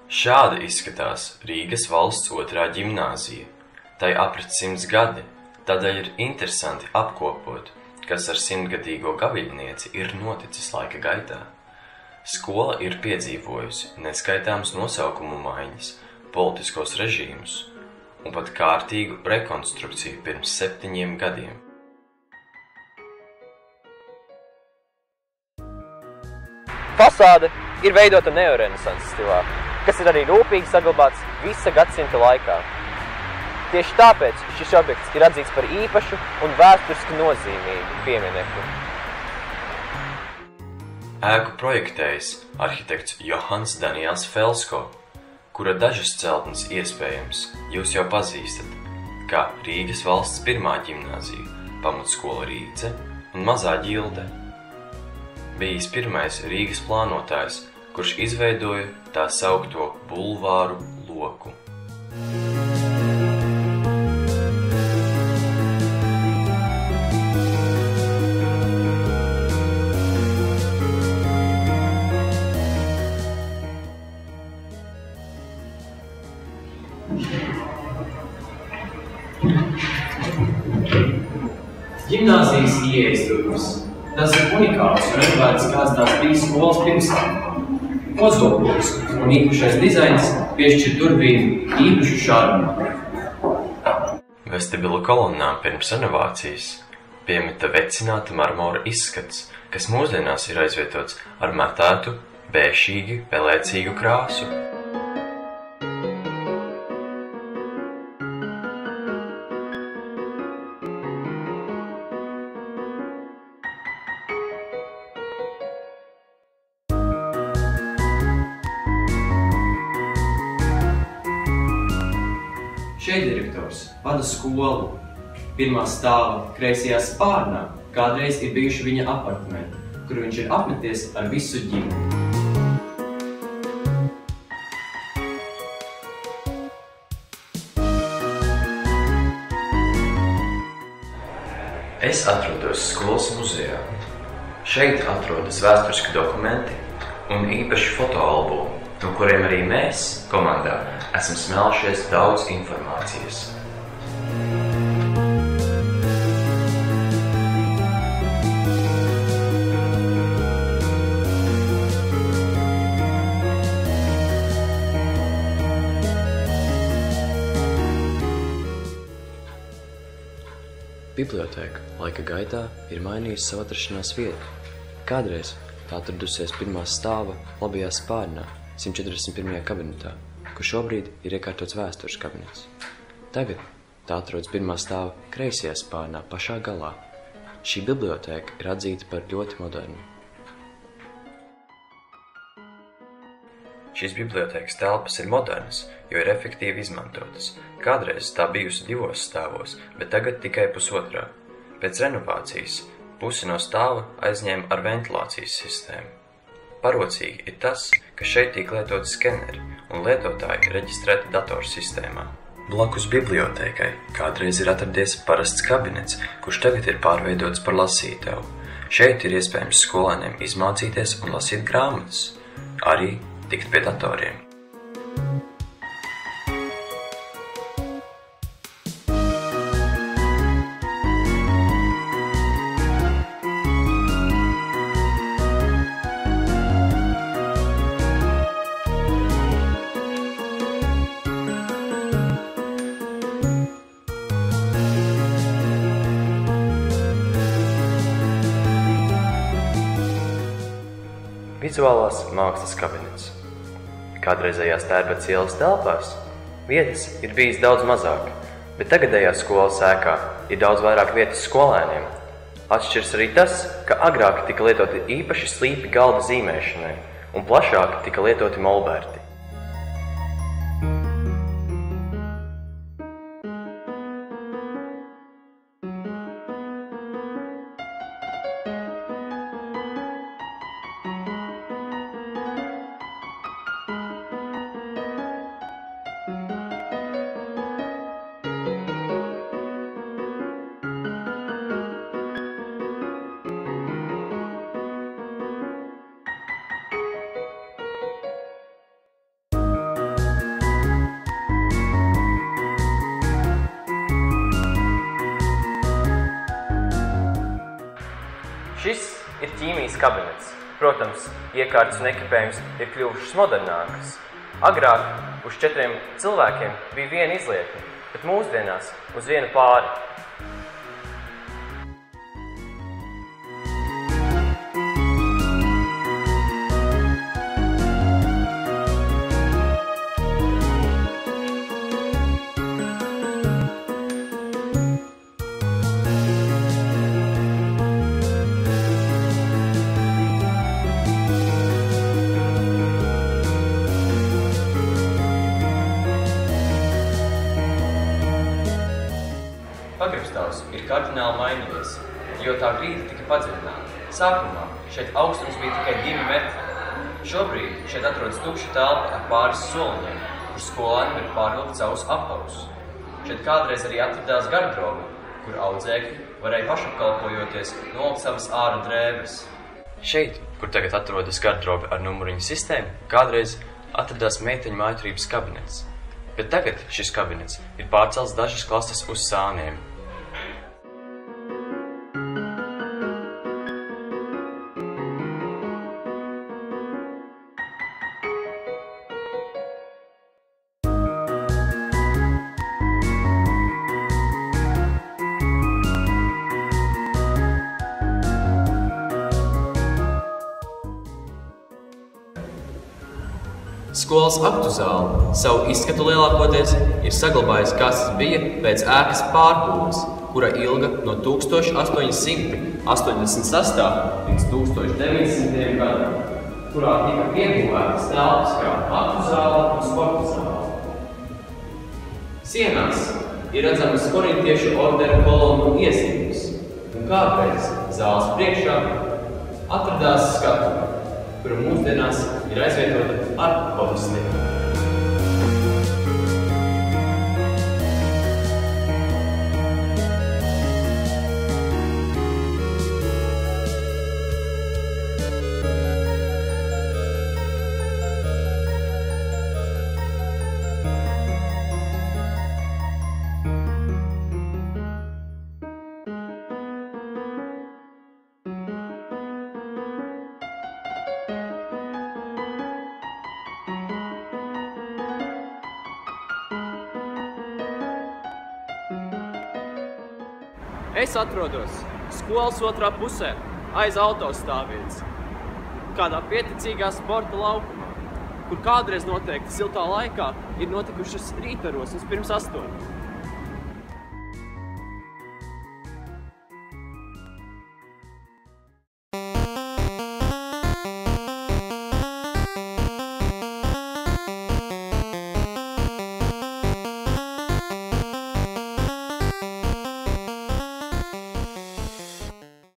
Šādi izskatās Rīgas valsts otrā ģimnāzija. Tai aprit 100 gadi, tādēļ ir interesanti apkopot, kas ar 100-gadīgo gaviļnieci ir noticis laika gaitā. Skola ir piedzīvojusi neskaitāmas nosaukumu maiņas, politiskos režīmus un pat kārtīgu rekonstrukciju pirms 7 gadiem. Fasāde ir veidota neorenesanses stilā, kas ir arī rūpīgi saglabāts visa gadsimta laikā. Tieši tāpēc šis objekts ir atzīts par īpašu un vēsturiski nozīmīgu pieminekli. Ēku projektējis arhitekts Johans Daniels Felsko, kura dažas celtnes iespējams jūs jau pazīstat, kā Rīgas valsts pirmā ģimnāzija, pamatskola Rīce un Mazā Ģilde. Bijis pirmais Rīgas plānotājs, kurš izveidoja tā saukto bulvāru loku. Ģimnāzijas ieejas durvis. Tas ir unikāls un renovēts, kāds tās bija skolas pirmsākumā. Ozols un īpašais dizains piešķir durvīm īpašu šarmu. Vestibilu kolonnām pirms renovācijas piemeta vecināta marmora izskats, kas mūsdienās ir aizvietots ar matētu, bēšīgi, pelēcīgu krāsu. Šeit direktors vada skolu. Pirmā stāva kreisajā spārnā kādreiz ir bijuši viņa apartamenti, kur viņš ir apmeties ar visu ģimeni. Es atrodos skolas muzejā. Šeit atrodas vēsturiski dokumenti un īpaši fotoalbumi, no kuriem arī mēs, komandā, esam smēlušies daudz informācijas. Bibliotēka laika gaitā ir mainījusi savu atrašanās vietu. Kādreiz tā atradusies pirmā stāva labajā spārnā, 141. kabinetā, kur šobrīd ir iekārtots vēstures kabinets. Tagad tā atrodas pirmā stāva kreisajā spārnā pašā galā. Šī bibliotēka ir atzīta par ļoti modernu. Šīs bibliotēkas telpas ir modernas, jo ir efektīvi izmantotas. Kādreiz tā bijusi 2 stāvos, bet tagad tikai 1,5. Pēc renovācijas pusi no stāva aizņēma ar ventilācijas sistēmu. Parocīgi ir tas, ka šeit tiek lietoti skeneri un lietotāji reģistrēti datorsistēmā. Blakus bibliotēkai kādreiz ir atradies parasts kabinets, kurš tagad ir pārveidots par lasītavu. Šeit ir iespējams skolēniem izmācīties un lasīt grāmatas, arī tikt pie datoriem. Vizuālās mākslas kabinets. Kādreizējās Tērbets ielas telpās vietas ir bijis daudz mazāk, bet tagadējā skolas ēkā ir daudz vairāk vietas skolēniem. Atšķirs arī tas, ka agrāk tika lietoti īpaši slīpi galda zīmēšanai un plašāk tika lietoti molberti. Šis ir ķīmijas kabinets. Protams, iekārtas un ekipējums ir kļuvušas modernākas. Agrāk uz 4 cilvēkiem bija viena izlietne, bet mūsdienās uz vienu pāri. Pagrabstāvs ir kardināli mainījies, jo tā grīda tika padziļināta. Sākumā šeit augstums bija tikai 2 metri. Šobrīd šeit atrodas tukša telpa ar pāris soliņiem, kur skolēni var pārvilkt savus apavus. Šeit kādreiz arī atradās garderobe, kur audzēkļi varēja pašapkalpojoties nolikt savas āra drēbes. Šeit, kur tagad atrodas garderobe ar numuriņu sistēmu, kādreiz atradās meiteņu mājturības kabinets. Bet tagad šis kabinets ir pārcelts dažas klases uz sāniem. Skolas aktu zāle savu izskatu lielākoties ir saglabājusi, kas tas bija pēc ēkas pārbūves, kura ilga no 1886. līdz 1900. gadam, kurā tika iegūvētas telpas kā aktu zāle un sporta zāle. Sienās ir redzamas korintiešu ordera kolonu iezīmes, un kādreiz zāles priekšā atradās skatuve, kura mūsdienās ir aizvietota ar podestiem. Es atrodos skolas otrā pusē, aiz autostāvvietas, kādā pieticīgā sporta laukumā, kur kādreiz noteikti siltā laikā ir notikušas rītarosmes pirms 8.